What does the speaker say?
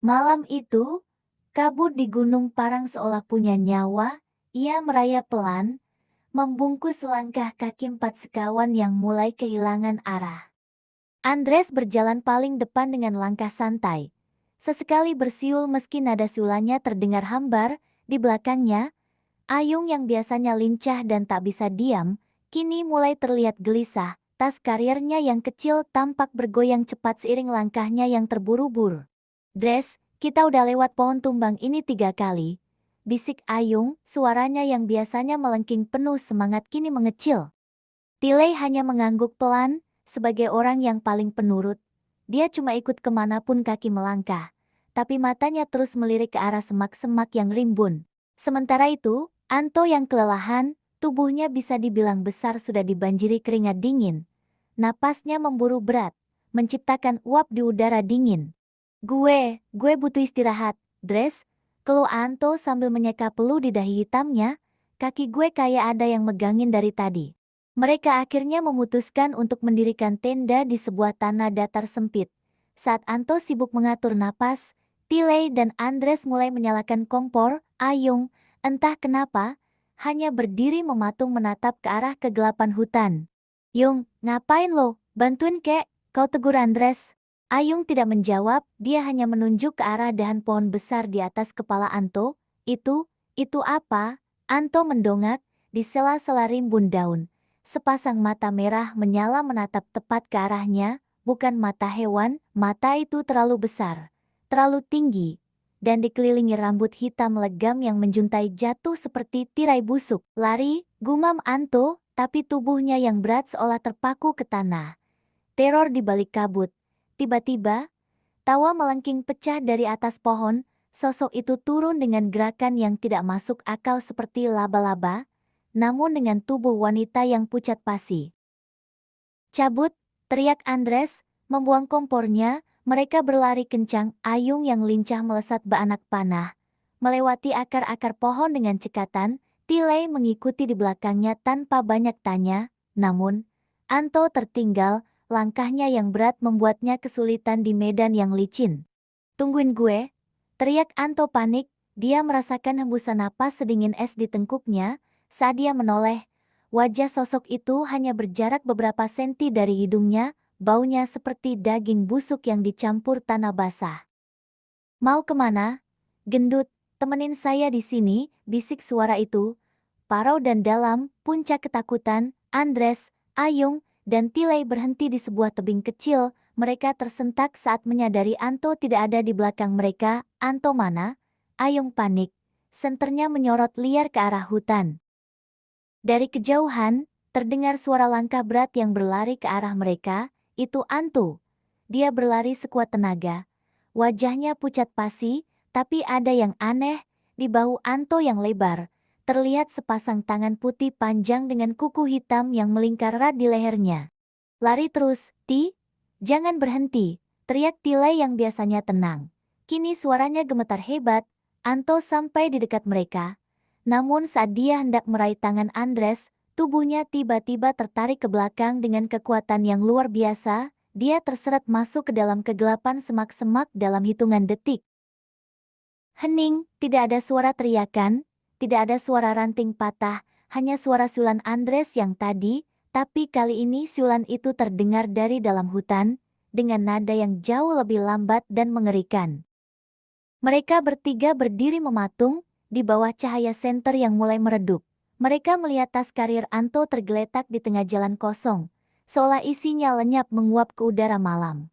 Malam itu, kabut di Gunung Parang seolah punya nyawa. Ia merayap pelan, membungkus selangkah kaki 4 sekawan yang mulai kehilangan arah. Andres berjalan paling depan dengan langkah santai. Sesekali bersiul meski nada siulannya terdengar hambar. Di belakangnya, Ayung yang biasanya lincah dan tak bisa diam, kini mulai terlihat gelisah. Tas karirnya yang kecil tampak bergoyang cepat seiring langkahnya yang terburu-buru. Dres, kita udah lewat pohon tumbang ini 3 kali. Bisik Ayung, suaranya yang biasanya melengking penuh semangat kini mengecil. Tilei hanya mengangguk pelan, sebagai orang yang paling penurut. Dia cuma ikut kemanapun kaki melangkah. Tapi matanya terus melirik ke arah semak-semak yang rimbun. Sementara itu, Anto yang kelelahan, tubuhnya bisa dibilang besar sudah dibanjiri keringat dingin. Napasnya memburu berat, menciptakan uap di udara dingin. Gue butuh istirahat, Dres, keluh Anto sambil menyeka peluh di dahi hitamnya. Kaki gue kayak ada yang megangin dari tadi. Mereka akhirnya memutuskan untuk mendirikan tenda di sebuah tanah datar sempit. Saat Anto sibuk mengatur napas, Tilei dan Andres mulai menyalakan kompor. Ayung, entah kenapa, hanya berdiri mematung menatap ke arah kegelapan hutan. Yung, ngapain lo? Bantuin kek, kau tegur Andres. Ayung tidak menjawab, dia hanya menunjuk ke arah dahan pohon besar di atas kepala Anto. Itu apa? Anto mendongak, di sela-sela rimbun daun. Sepasang mata merah menyala menatap tepat ke arahnya, bukan mata hewan, mata itu terlalu besar, terlalu tinggi, dan dikelilingi rambut hitam legam yang menjuntai jatuh seperti tirai busuk. Lari, gumam Anto, tapi tubuhnya yang berat seolah terpaku ke tanah. Teror di balik kabut. Tiba-tiba, tawa melengking pecah dari atas pohon. Sosok itu turun dengan gerakan yang tidak masuk akal seperti laba-laba, namun dengan tubuh wanita yang pucat pasi. Cabut, teriak Andres, membuang kompornya. Mereka berlari kencang. Ayung yang lincah melesat beranak panah, melewati akar-akar pohon dengan cekatan. Tilei mengikuti di belakangnya tanpa banyak tanya, namun Anto tertinggal. Langkahnya yang berat membuatnya kesulitan di medan yang licin. Tungguin gue, teriak Anto panik. Dia merasakan hembusan napas sedingin es di tengkuknya. Saat dia menoleh, wajah sosok itu hanya berjarak beberapa senti dari hidungnya, baunya seperti daging busuk yang dicampur tanah basah. Mau kemana? Gendut, temenin saya di sini, bisik suara itu. Parau dan dalam, puncak ketakutan, Andres, Ayung, dan Tilei berhenti di sebuah tebing kecil. Mereka tersentak saat menyadari Anto tidak ada di belakang mereka. Anto mana? Ayung panik. Senternya menyorot liar ke arah hutan. Dari kejauhan, terdengar suara langkah berat yang berlari ke arah mereka. Itu Anto. Dia berlari sekuat tenaga. Wajahnya pucat pasi, tapi ada yang aneh. Di bahu Anto yang lebar, terlihat sepasang tangan putih panjang dengan kuku hitam yang melingkar erat di lehernya. Lari terus, Ti. Jangan berhenti, teriak Tilei yang biasanya tenang. Kini suaranya gemetar hebat. Anto sampai di dekat mereka. Namun saat dia hendak meraih tangan Andres, tubuhnya tiba-tiba tertarik ke belakang dengan kekuatan yang luar biasa. Dia terseret masuk ke dalam kegelapan semak-semak dalam hitungan detik. Hening, tidak ada suara teriakan, tidak ada suara ranting patah, hanya suara siulan Andres yang tadi, tapi kali ini siulan itu terdengar dari dalam hutan, dengan nada yang jauh lebih lambat dan mengerikan. Mereka bertiga berdiri mematung, di bawah cahaya senter yang mulai meredup. Mereka melihat tas karir Anto tergeletak di tengah jalan kosong, seolah isinya lenyap menguap ke udara malam.